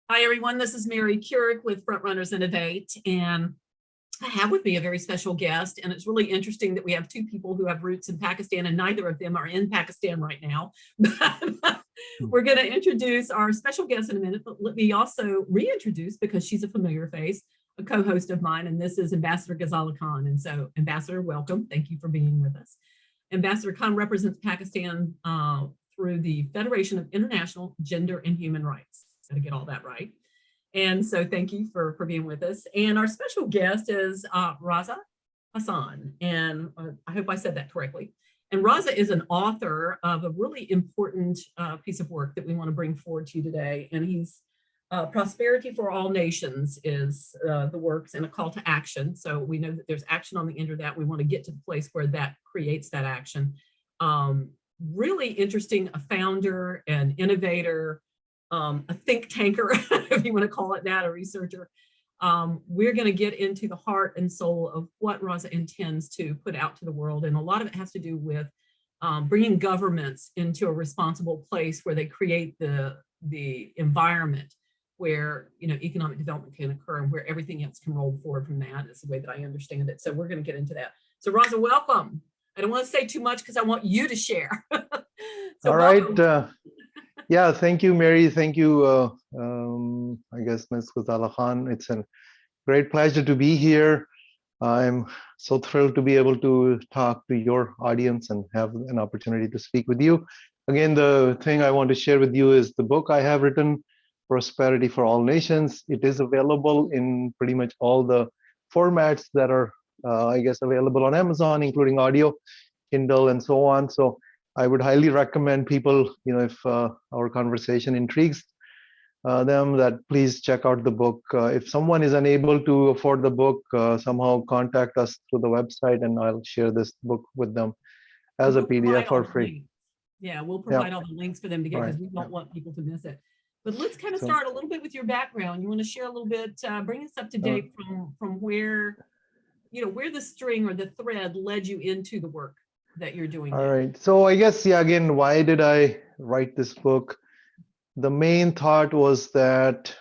Hi, everyone. This is Mary Kurek with Frontrunners Innovate, and I have with me a very special guest, and it's really interesting that we have two people who have roots in Pakistan, and neither of them are in Pakistan right now. We're going to introduce our special guest in a minute, but let me also reintroduce, because she's a familiar face, a co-host of mine, and this is Ambassador Ghazala Khan. And so, Ambassador, welcome. Thank you for being with us. Ambassador Khan represents Pakistan through the Federation of International Gender and Human Rights. Got to get all that right. And so thank you for being with us. And our special guest is Raza Hasan. And I hope I said that correctly. And Raza is an author of a really important piece of work that we want to bring forward to you today. And he's Prosperity for All Nations is the works and a call to action. So we know that there's action on the end of that. We want to get to the place where that creates that action. Really interesting, a founder, an innovator, a think tanker, if you want to call it that, a researcher. We're going to get into the heart and soul of what Raza intends to put out to the world. And a lot of it has to do with bringing governments into a responsible place where they create the environment where economic development can occur and where everything else can roll forward from that is the way that I understand it. So we're going to get into that. So Raza, welcome. I don't want to say too much because I want you to share. So all right. Yeah, thank you, Mary. Thank you, I guess, Ms. Ghazala Khan. It's a great pleasure to be here. I'm so thrilled to be able to talk to your audience and have an opportunity to speak with you. Again, the thing I want to share with you is the book I have written, Prosperity for All Nations. It is available in pretty much all the formats that are, I guess, available on Amazon, including audio, Kindle, and so on. So I would highly recommend people, if our conversation intrigues them, that please check out the book. If someone is unable to afford the book, somehow contact us through the website, and I'll share this book with them as a PDF for free. Yeah, we'll provide all the links for them to get, because we don't want people to miss it. But let's kind of start a little bit with your background. You want to share a little bit, bring us up to date from where, where the string or the thread led you into the work that you're doing now. All right. So I guess, again, why did I write this book? The main thought was that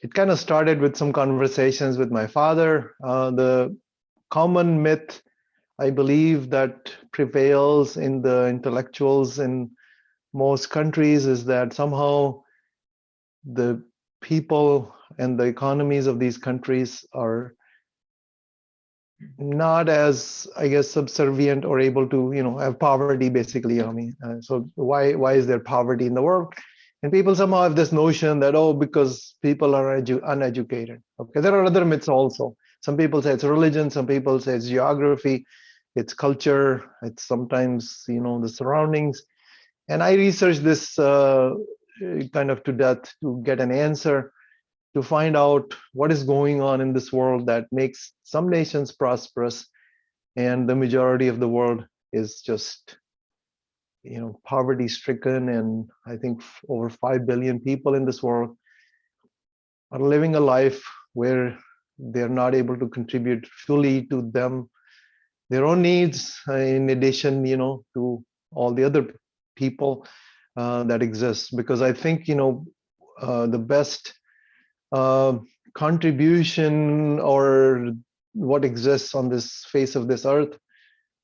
it kind of started with some conversations with my father. The common myth, I believe, that prevails in the intellectuals in most countries is that somehow the people and the economies of these countries are not as, I guess, subservient or able to, have poverty, basically. So why is there poverty in the world? And people somehow have this notion that, because people are uneducated. Okay, there are other myths also. Some people say it's religion. Some people say it's geography, it's culture, it's sometimes, the surroundings. And I researched this kind of to death to get an answer, to find out what is going on in this world that makes some nations prosperous and the majority of the world is just, poverty stricken. And I think over 5 billion people in this world are living a life where they're not able to contribute fully to their own needs, in addition, to all the other people that exist. Because I think, the best contribution or what exists on this face of this earth,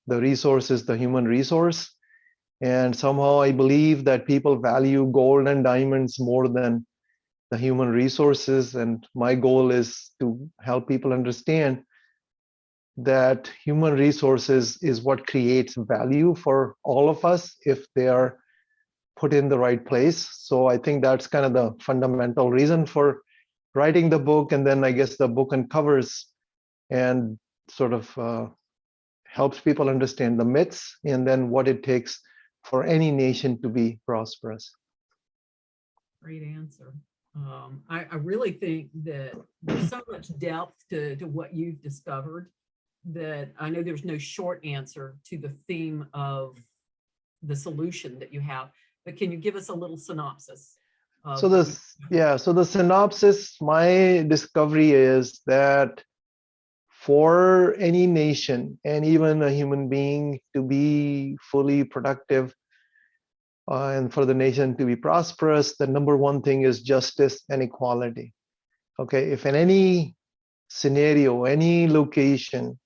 the resource is the human resource. And somehow I believe that people value gold and diamonds more than the human resources. And my goal is to help people understand that human resources is what creates value for all of us if they are put in the right place. So I think that's kind of the fundamental reason for writing the book. And then I guess the book uncovers and sort of helps people understand the myths and then what it takes for any nation to be prosperous. Great answer. I really think that there's so much depth to what you've discovered that I know there's no short answer to the theme of the solution that you have, but can you give us a little synopsis? So the synopsis, my discovery is that for any nation and even a human being to be fully productive, and for the nation to be prosperous, the number one thing is justice and equality. Okay, if in any scenario, any location,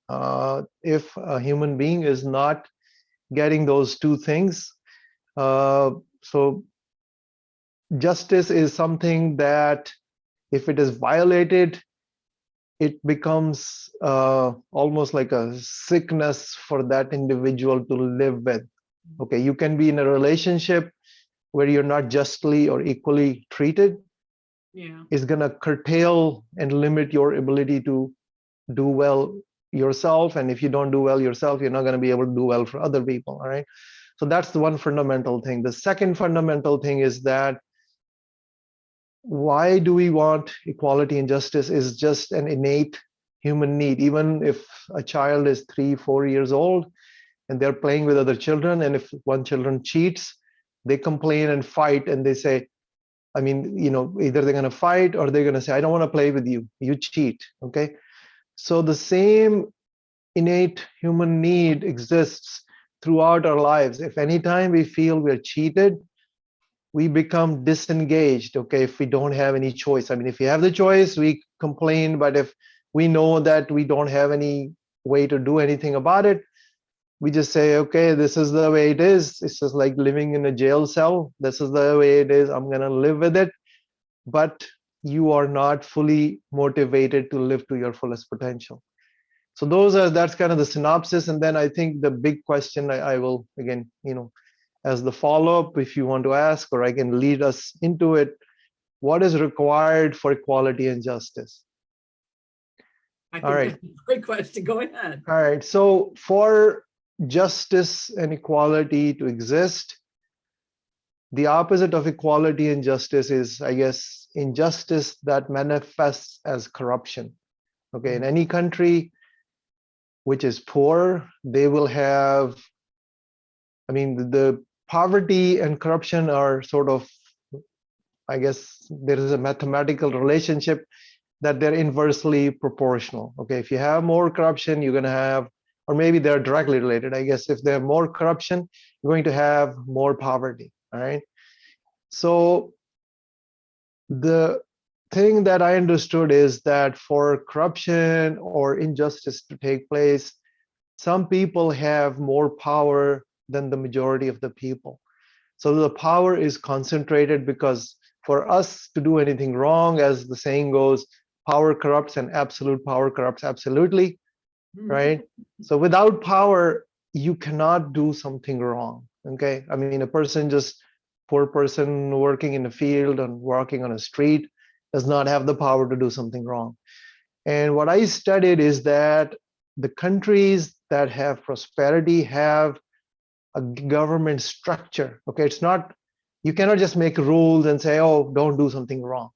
if a human being is not getting those two things, so justice is something that if it is violated, it becomes almost like a sickness for that individual to live with. Okay, you can be in a relationship where you're not justly or equally treated. Yeah. Is going to curtail and limit your ability to do well yourself. And if you don't do well yourself, you're not going to be able to do well for other people. All right. So that's the one fundamental thing. The second fundamental thing is that why do we want equality and justice is just an innate human need. Even if a child is 3-4 years old and they're playing with other children, and if one children cheats, they complain and fight, and they say, I mean, either they're going to fight or they're going to say, I don't want to play with you. You cheat. Okay. So the same innate human need exists throughout our lives. If anytime we feel we're cheated, we become disengaged. Okay. If we don't have any choice, I mean, if you have the choice, we complain. But if we know that we don't have any way to do anything about it, we just say, okay, this is the way it is. It's just like living in a jail cell. This is the way it is. I'm going to live with it. But you are not fully motivated to live to your fullest potential. So that's kind of the synopsis. And then I think the big question I will, again, as the follow-up, if you want to ask, or I can lead us into it, what is required for equality and justice? I think that's a great question. Go ahead. All right. So for justice and equality to exist, the opposite of equality and justice is, I guess, injustice that manifests as corruption. Okay. In any country which is poor, they will have, I mean, the poverty and corruption are sort of, I guess, there is a mathematical relationship that they're inversely proportional. Okay. If you have more corruption, you're going to have, or maybe they're directly related. I guess if they have more corruption, you're going to have more poverty. All right. So the thing that I understood is that for corruption or injustice to take place, some people have more power than the majority of the people. So the power is concentrated because for us to do anything wrong, as the saying goes, power corrupts and absolute power corrupts absolutely, right? So without power, you cannot do something wrong. Okay. I mean, poor person working in a field and walking on a street does not have the power to do something wrong. And what I studied is that the countries that have prosperity have a government structure. Okay. It's not, you cannot just make rules and say, oh, don't do something wrong.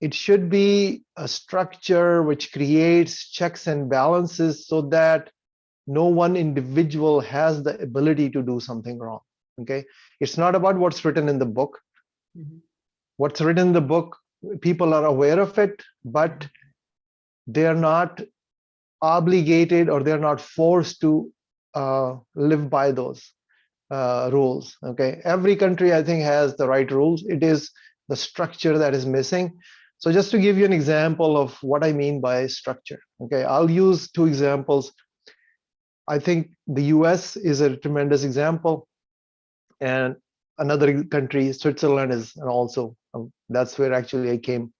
It should be a structure which creates checks and balances so that no one individual has the ability to do something wrong. Okay. It's not about what's written in the book. What's written in the book, people are aware of it, but they're not obligated or they're not forced to live by those rules. Okay. Every country, I think, has the right rules. It is the structure that is missing. So just to give you an example of what I mean by structure. Okay. I'll use two examples. I think the US is a tremendous example. And another country, Switzerland, is also, that's where actually I came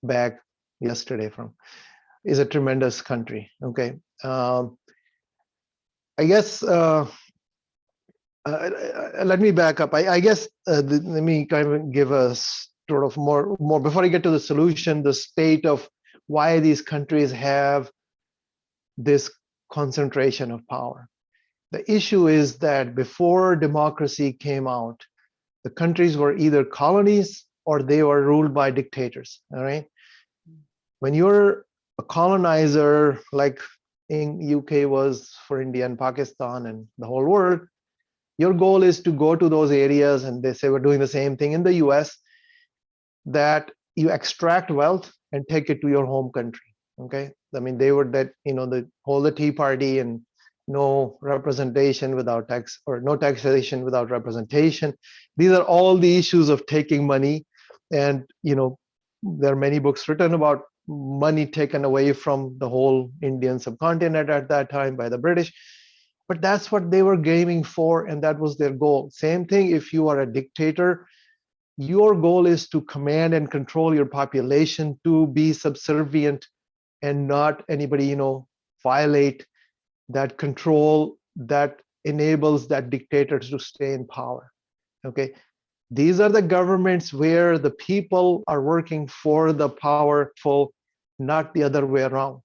back yesterday from, is a tremendous country. Okay. I guess, let me back up. I guess, let me kind of give us sort of more, before I get to the solution, the state of why these countries have this concentration of power. The issue is that before democracy came out, the countries were either colonies or they were ruled by dictators. All right. When you're a colonizer, like in UK was for India and Pakistan and the whole world, your goal is to go to those areas, and they say we're doing the same thing in the US, that you extract wealth and take it to your home country. Okay. I mean, they were that, the whole Tea Party and no representation without tax, or no taxation without representation. These are all the issues of taking money. And there are many books written about money taken away from the whole Indian subcontinent at that time by the British. But that's what they were aiming for, and that was their goal. Same thing if you are a dictator, your goal is to command and control your population, to be subservient and not anybody violate that control that enables that dictator to stay in power. Okay, these are the governments where the people are working for the powerful, not the other way around.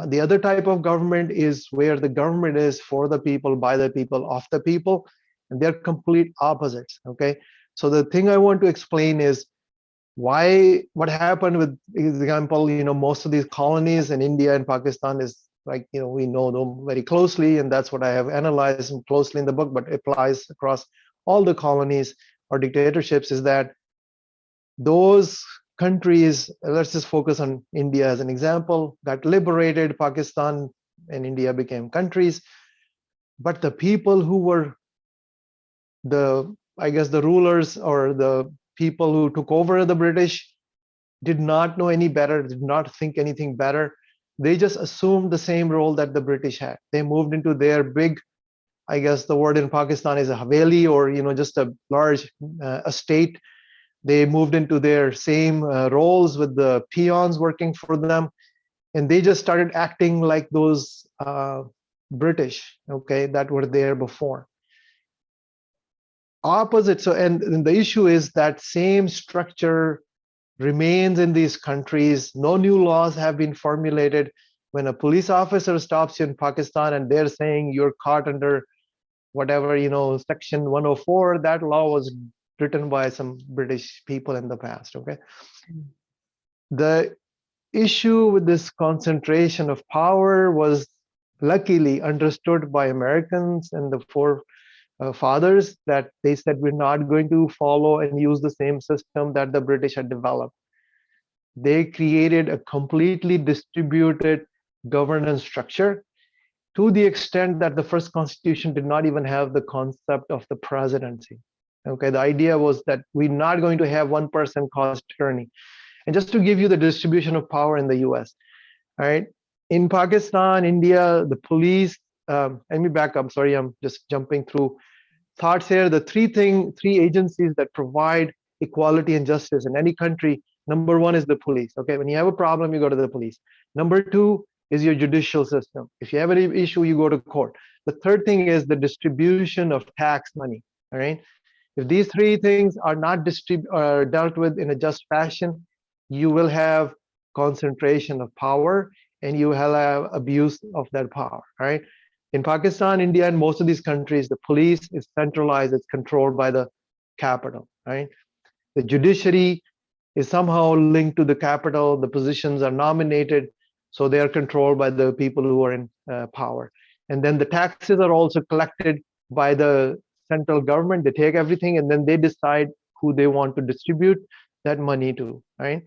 The other type of government is where the government is for the people, by the people, of the people, and they're complete opposites. Okay, so the thing I want to explain is what happened with example, most of these colonies in India and Pakistan is like, we know them very closely, and that's what I have analyzed closely in the book, but applies across all the colonies or dictatorships, is that those countries, let's just focus on India as an example, got liberated. Pakistan and India became countries, but the people who were the rulers, or the people who took over the British, did not know any better, did not think anything better. They just assumed the same role that the British had. They moved into their big, the word in Pakistan is a haveli, or just a large estate. They moved into their same roles with the peons working for them, and they just started acting like those British, okay, that were there before. Opposite. So, and the issue is that same structure remains in these countries. No new laws have been formulated. When a police officer stops you in Pakistan and they're saying you're caught under whatever, section 104, that law was written by some British people in the past. Okay. The issue with this concentration of power was luckily understood by Americans and the forefathers, that they said, we're not going to follow and use the same system that the British had developed. They created a completely distributed governance structure, to the extent that the first constitution did not even have the concept of the presidency. Okay, the idea was that we're not going to have one person called tyranny. And just to give you the distribution of power in the US, all right, in Pakistan, India, the police, let me back up, sorry, I'm just jumping through thoughts here. The three agencies that provide equality and justice in any country, number one is the police. Okay, when you have a problem, you go to the police. Number two is your judicial system. If you have any issue, you go to court. The third thing is the distribution of tax money. All right, if these three things are not dealt with in a just fashion, you will have concentration of power, and you will have abuse of that power. All right. In Pakistan, India, and most of these countries, the police is centralized, it's controlled by the capital, right? The judiciary is somehow linked to the capital, the positions are nominated, so they are controlled by the people who are in power. And then the taxes are also collected by the central government. They take everything and then they decide who they want to distribute that money to, right?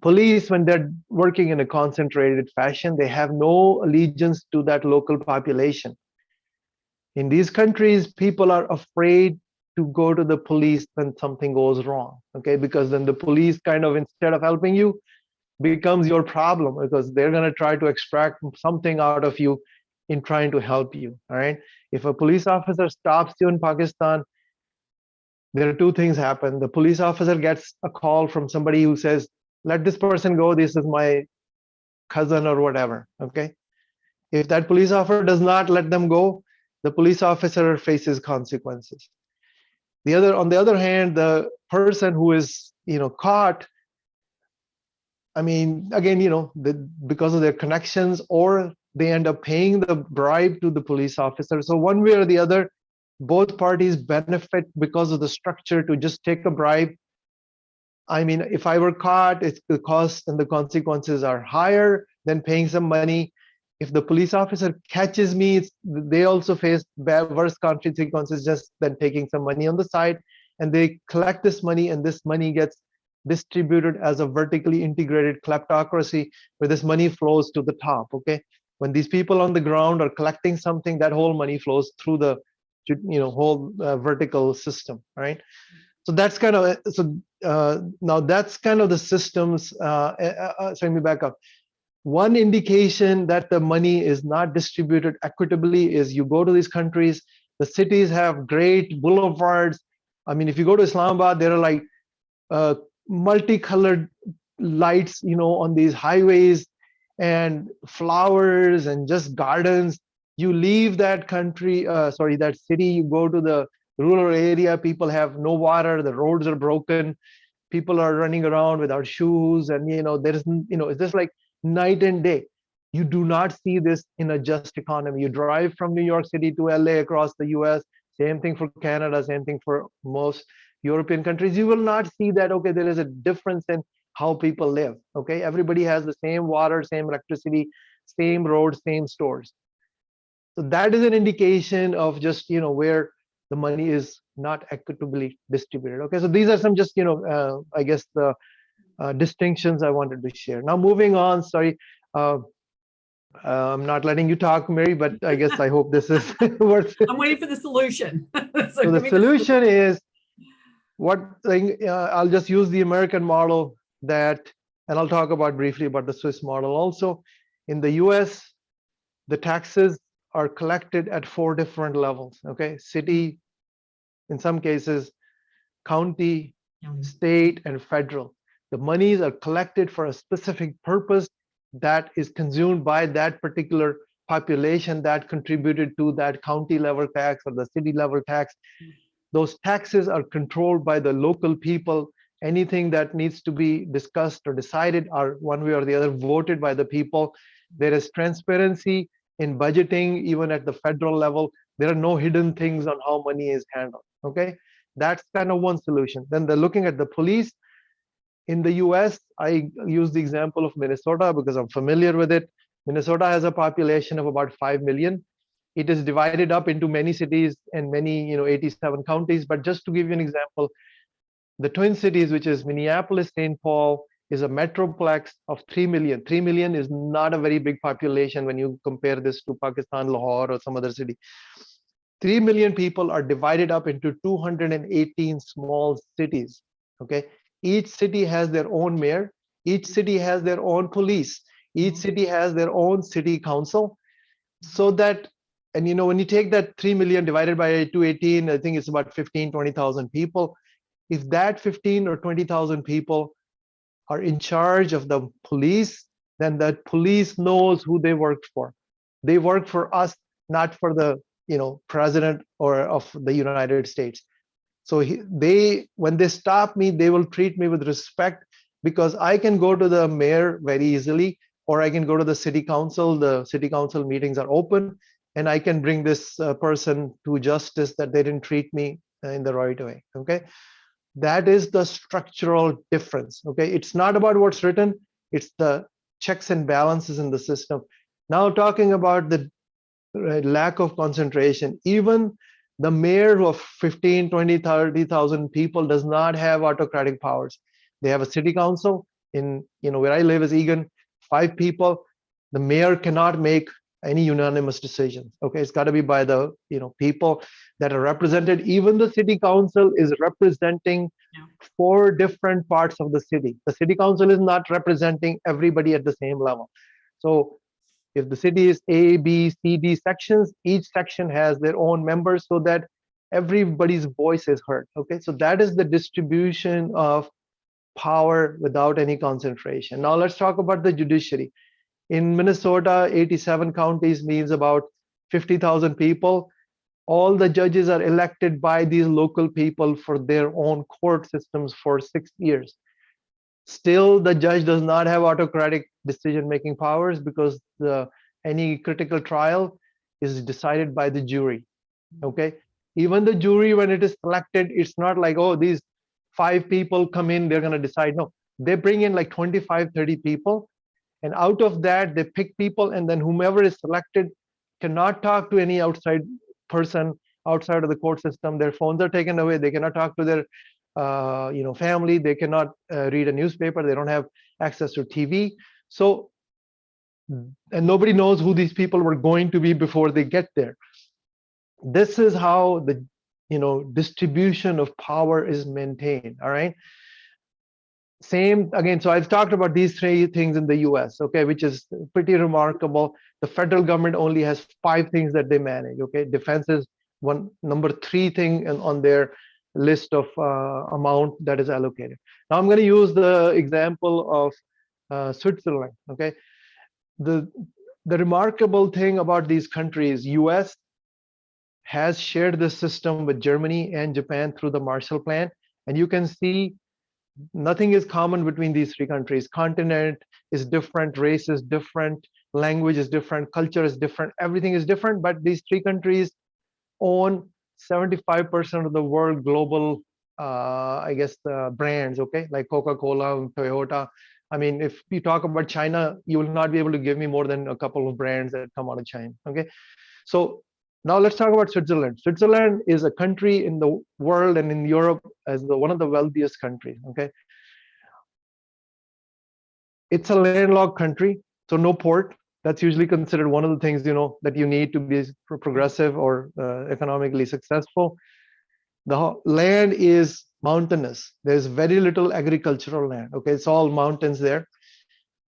Police, when they're working in a concentrated fashion, they have no allegiance to that local population. In these countries, people are afraid to go to the police when something goes wrong, okay? Because then the police kind of, instead of helping you, becomes your problem, because they're going to try to extract something out of you in trying to help you, all right? If a police officer stops you in Pakistan, there are two things happen. The police officer gets a call from somebody who says, let this person go, this is my cousin or whatever, okay? If that police officer does not let them go, the police officer faces consequences. On the other hand, the person who is, caught, I mean, again, because of their connections, or they end up paying the bribe to the police officer. So one way or the other, both parties benefit because of the structure to just take a bribe. I mean, if I were caught, it's the cost and the consequences are higher than paying some money. If the police officer catches me, they also face worse consequences just than taking some money on the side. And they collect this money, and this money gets distributed as a vertically integrated kleptocracy, where this money flows to the top, okay? When these people on the ground are collecting something, that whole money flows through the whole vertical system, right? So that's kind of now that's kind of the systems. So let me back up. One indication that the money is not distributed equitably is you go to these countries, the cities have great boulevards. I mean, if you go to Islamabad, there are like multicolored lights, on these highways, and flowers and just gardens. You leave that country, that city, you go to the rural area, people have no water, the roads are broken, people are running around without shoes, and there is, it's just like night and day. You do not see this in a just economy. You drive from New York City to LA across the US, same thing for Canada, same thing for most European countries. You will not see that, okay, there is a difference in how people live. Okay, everybody has the same water, same electricity, same roads, same stores. So that is an indication of just where the money is not equitably distributed. Okay, so these are some just I guess the distinctions I wanted to share. Now moving on, sorry, I'm not letting you talk, Mary, but I guess I hope this is worth it. I'm waiting for the solution. So the solution is what thing, I'll just use the American model that, and I'll talk about briefly about the Swiss model also. In the US, the taxes are collected at 4 different levels, okay? City, in some cases, county, state, and federal. The monies are collected for a specific purpose that is consumed by that particular population that contributed to that county level tax or the city level tax. Those taxes are controlled by the local people. Anything that needs to be discussed or decided are one way or the other voted by the people. There is transparency in budgeting, even at the federal level. There are no hidden things on how money is handled. Okay, that's kind of one solution. Then they're looking at the police. In the US, I use the example of Minnesota because I'm familiar with it. Minnesota has a population of about 5 million. It is divided up into many cities and many, 87 counties. But just to give you an example, the Twin Cities, which is Minneapolis, St. Paul, is a metroplex of 3 million. 3 million is not a very big population when you compare this to Pakistan, Lahore, or some other city. 3 million people are divided up into 218 small cities. Okay, each city has their own mayor. Each city has their own police. Each city has their own city council. So that, and when you take that 3 million divided by 218, I think it's about 15, 20,000 people. If that 15 or 20,000 people are in charge of the police, then that police knows who they worked for. They work for us, not for the president or of the United States. So when they stop me, they will treat me with respect, because I can go to the mayor very easily, or I can go to the city council. The city council meetings are open, and I can bring this person to justice that they didn't treat me in the right way. Okay, that is the structural difference. Okay, it's not about what's written, it's the checks and balances in the system. Now talking about the lack of concentration, even the mayor of 15, 20, 30,000 people does not have autocratic powers. They have a city council. In where I live is Egan, 5 people. The mayor cannot make any unanimous decisions. Okay, it's got to be by the people that are represented. Even the city council is representing 4 different parts of the city. The city council is not representing everybody at the same level. So if the city is A, B, C, D sections, each section has their own members so that everybody's voice is heard. Okay, so that is the distribution of power without any concentration. Now let's talk about the judiciary. In Minnesota, 87 counties means about 50,000 people. All the judges are elected by these local people for their own court systems for 6 years. Still, the judge does not have autocratic decision-making powers, because any critical trial is decided by the jury. Okay, even the jury, when it is selected, it's not like, oh, these 5 people come in, they're going to decide. No, they bring in like 25, 30 people, and out of that, they pick people, and then whomever is selected cannot talk to any outside person outside of the court system. Their phones are taken away. They cannot talk to their family. They cannot read a newspaper. They don't have access to TV. So and nobody knows who these people were going to be before they get there. This is how the distribution of power is maintained. All right. Same again. So I've talked about these three things in the US, okay, which is pretty remarkable. The federal government only has 5 things that they manage. Okay, defense is number 3 thing on their list of amount that is allocated. Now I'm going to use the example of Switzerland. Okay, the remarkable thing about these countries, US has shared this system with Germany and Japan through the Marshall Plan, and you can see nothing is common between these 3 countries. Continent is different, race is different, language is different, culture is different, everything is different, but these 3 countries own 75% of the world global, brands, okay, like Coca-Cola, Toyota. I mean, if you talk about China, you will not be able to give me more than a couple of brands that come out of China, okay? So now let's talk about Switzerland. Switzerland is a country in the world and in Europe as one of the wealthiest countries, okay? It's a landlocked country, so no port. That's usually considered one of the things, that you need to be progressive or economically successful. The land is mountainous. There's very little agricultural land, okay? It's all mountains there.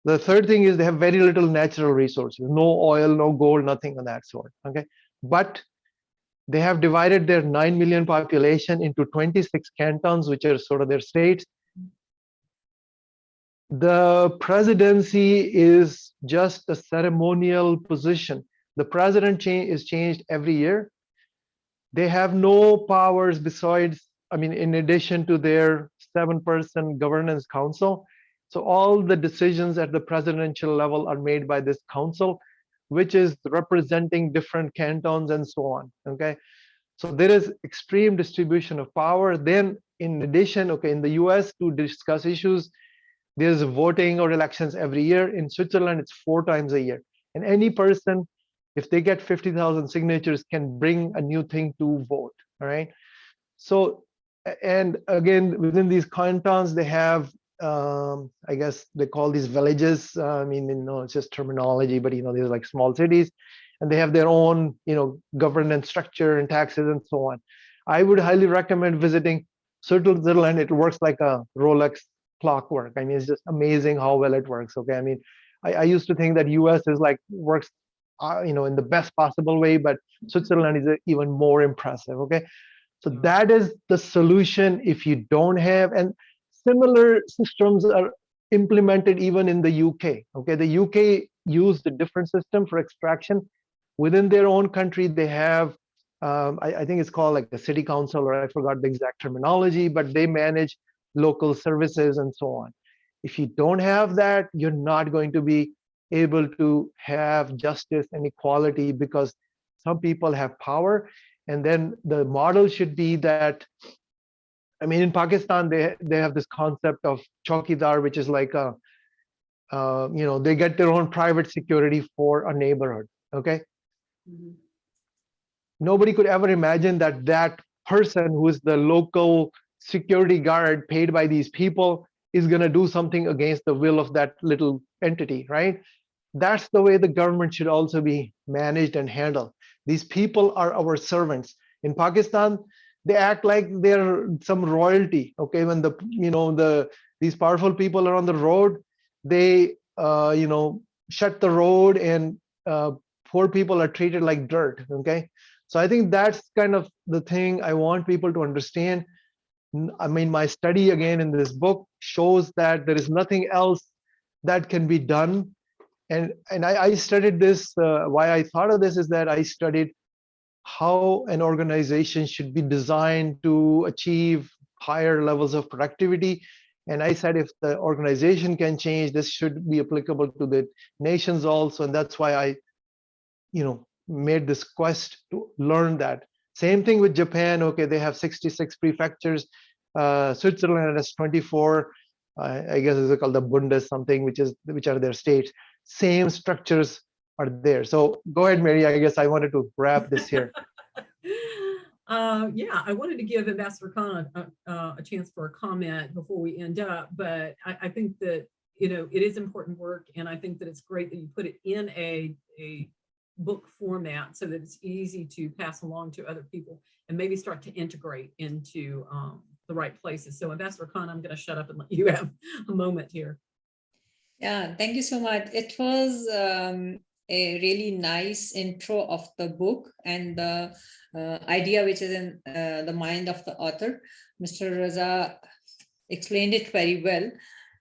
The third thing is they have very little natural resources, no oil, no gold, nothing of that sort, okay? But they have divided their 9 million population into 26 cantons, which are sort of their states. The presidency is just a ceremonial position. The president is changed every year. They have no powers besides, in addition to their 7-person governance council. So all the decisions at the presidential level are made by this council, which is representing different cantons and so on, okay? So there is extreme distribution of power. Then in addition, okay, in the US to discuss issues, there's voting or elections every year. In Switzerland, it's 4 times a year. And any person, if they get 50,000 signatures, can bring a new thing to vote, all right? So, and again, within these cantons, they have, I guess they call these villages. It's just terminology, but there's like small cities, and they have their own, governance structure and taxes and so on. I would highly recommend visiting Switzerland. It works like a Rolex clockwork. It's just amazing how well it works. Okay, I used to think that US is like works, in the best possible way, but Switzerland is even more impressive. Okay, so that is the solution if you don't have, and similar systems are implemented even in the UK. Okay, the UK used a different system for extraction. Within their own country, they have, I think it's called like the city council, or I forgot the exact terminology, but they manage local services and so on. If you don't have that, you're not going to be able to have justice and equality, because some people have power. And then the model should be that, in Pakistan, they have this concept of chowkidar, which is like they get their own private security for a neighborhood. Okay. Mm-hmm. Nobody could ever imagine that person who is the local security guard paid by these people is going to do something against the will of that little entity, right? That's the way the government should also be managed and handled. These people are our servants. In Pakistan, they act like they're some royalty. Okay, when these powerful people are on the road, they shut the road, and poor people are treated like dirt. Okay, so I think that's kind of the thing I want people to understand. My study again in this book shows that there is nothing else that can be done. And I studied this. Why I thought of this is that I studied how an organization should be designed to achieve higher levels of productivity. And I said, if the organization can change, this should be applicable to the nations also. And that's why I, made this quest to learn that. Same thing with Japan. Okay, they have 66 prefectures. Switzerland has 24. I guess it's called the Bundes something, which are their states. Same structures are there. So go ahead, Mary. I guess I wanted to wrap this here. Yeah, I wanted to give Ambassador Khan a chance for a comment before we end up, but I think that it is important work. And I think that it's great that you put it in a book format so that it's easy to pass along to other people and maybe start to integrate into the right places. So Ambassador Khan, I'm going to shut up and let you have a moment here. Yeah, thank you so much. It was a really nice intro of the book and the idea which is in the mind of the author. Mr. Raza explained it very well.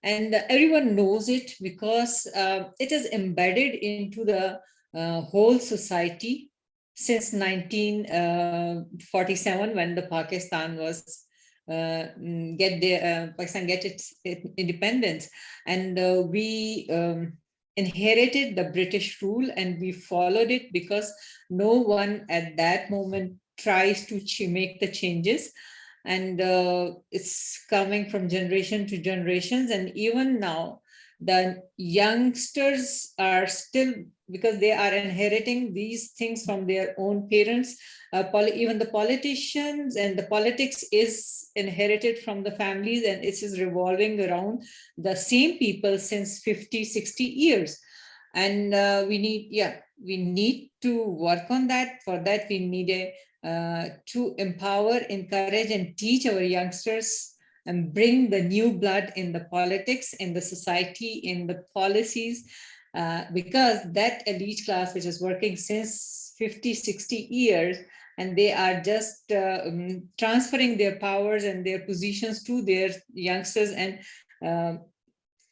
And everyone knows it because it is embedded into the whole society since 1947 when the Pakistan was Pakistan get its independence, and we inherited the British rule and we followed it because no one at that moment tries to make the changes, and it's coming from generation to generations. And even now the youngsters are still, because they are inheriting these things from their own parents, even the politicians and the politics is inherited from the families, and it is revolving around the same people since 50-60 years. And we need to work on that. For that we need to empower, encourage and teach our youngsters and bring the new blood in the politics, in the society, in the policies, because that elite class which is working since 50-60 years, and they are just transferring their powers and their positions to their youngsters, and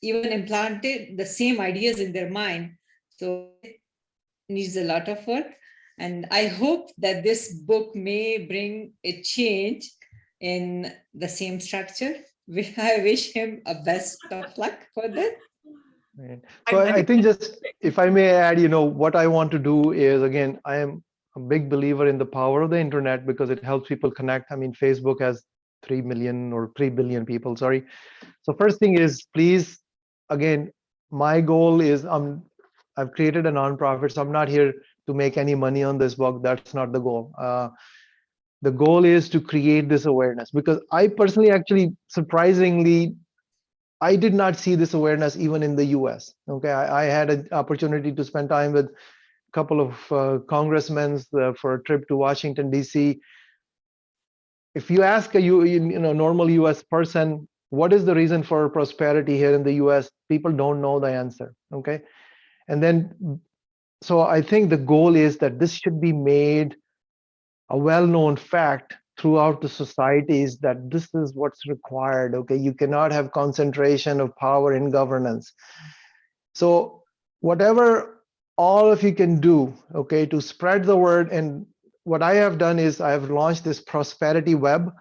even implanted the same ideas in their mind. So it needs a lot of work, and I hope that this book may bring a change in the same structure. I wish him a best of luck for that. Right. So I think, just if I may add, what I want to do is, again, I am a big believer in the power of the internet because it helps people connect. I mean, Facebook has 3 million or 3 billion people, sorry. So first thing is, please, again, my goal is I've created a nonprofit, so I'm not here to make any money on this book. That's not the goal. The goal is to create this awareness, because I personally, actually, surprisingly, I did not see this awareness even in the US. Okay, I had an opportunity to spend time with a couple of congressmen for a trip to Washington, DC. If you ask a normal US person, what is the reason for prosperity here in the US, people don't know the answer. Okay, and then, so I think the goal is that this should be made a well-known fact throughout the societies, that this is what's required. Okay, you cannot have concentration of power in governance. So whatever all of you can do, okay, to spread the word. And what I have done is I have launched this Prosperity Web,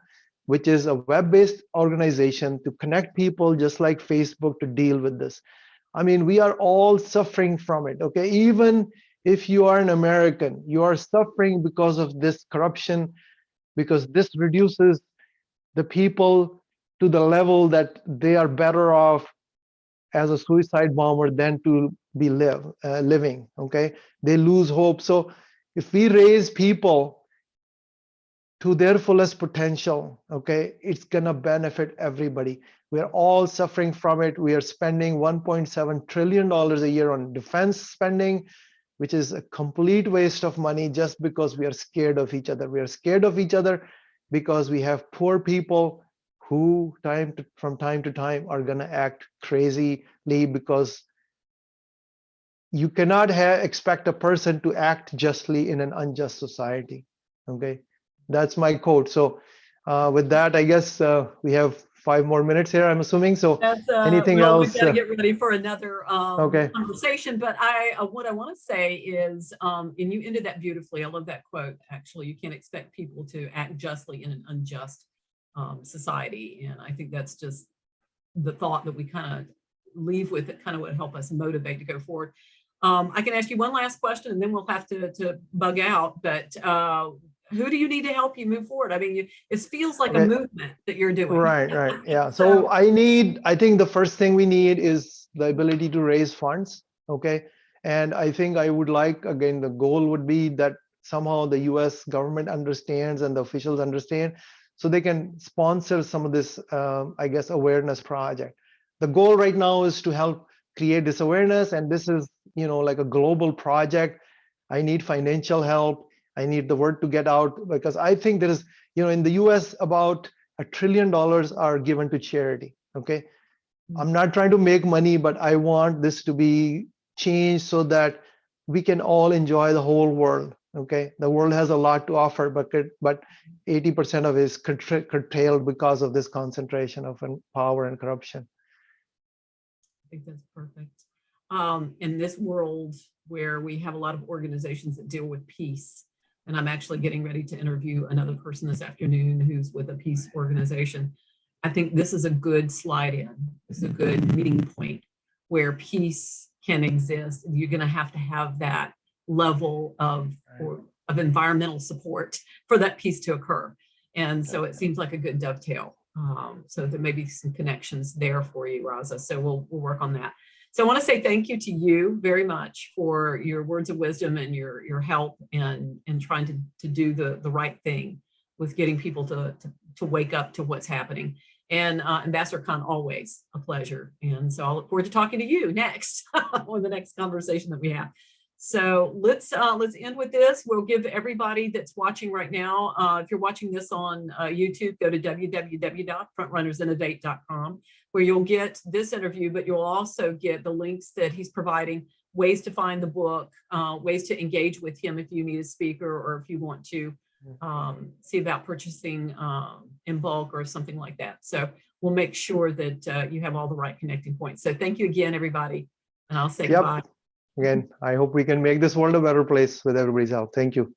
which is a web-based organization to connect people, just like Facebook, to deal with this. I mean, we are all suffering from it. Okay, even if you are an American, you are suffering because of this corruption, because this reduces the people to the level that they are better off as a suicide bomber than to be living. Okay, they lose hope. So if we raise people to their fullest potential, okay, it's gonna benefit everybody. We're all suffering from it. We are spending $1.7 trillion a year on defense spending, which is a complete waste of money just because we are scared of each other. We are scared of each other because we have poor people who from time to time are gonna act crazily, because you cannot expect a person to act justly in an unjust society. Okay, that's my quote. So with that, I guess we have 5 more minutes here, I'm assuming. So anything else? We've got to get ready for another okay. conversation. But what I want to say is, and you ended that beautifully. I love that quote. Actually, you can't expect people to act justly in an unjust society. And I think that's just the thought that we kind of leave with, that kind of would help us motivate to go forward. I can ask you one last question and then we'll have to bug out. But who do you need to help you move forward? I mean, it feels like a movement that you're doing. Right. Yeah. So I think the first thing we need is the ability to raise funds. Okay. And I think I would like, again, the goal would be that somehow the US government understands and the officials understand, so they can sponsor some of this, I guess, awareness project. the goal right now is to help create this awareness. And this is, like a global project. I need financial help. I need the word to get out, because I think there is, in the US, about $1 trillion are given to charity. Okay. I'm not trying to make money, but I want this to be changed so that we can all enjoy the whole world. Okay. The world has a lot to offer, but 80% of it is curtailed because of this concentration of power and corruption. I think that's perfect. In this world where we have a lot of organizations that deal with peace, and I'm actually getting ready to interview another person this afternoon who's with a peace organization, I think this is a good slide in. It's a good meeting point where peace can exist. You're going to have that level of environmental support for that peace to occur. And so it seems like a good dovetail. So there may be some connections there for you, Raza. So we'll work on that. So I want to say thank you to you very much for your words of wisdom and your help in trying to do the right thing with getting people to wake up to what's happening. And Ambassador Khan, always a pleasure. And so I'll look forward to talking to you next on the next conversation that we have. So let's end with this. We'll give everybody that's watching right now, if you're watching this on YouTube, go to www.frontrunnersinnovate.com, where you'll get this interview, but you'll also get the links that he's providing, ways to find the book, ways to engage with him if you need a speaker or if you want to see about purchasing in bulk or something like that. So we'll make sure that you have all the right connecting points. So thank you again, everybody. And I'll say goodbye. Again, I hope we can make this world a better place with everybody's help. Thank you.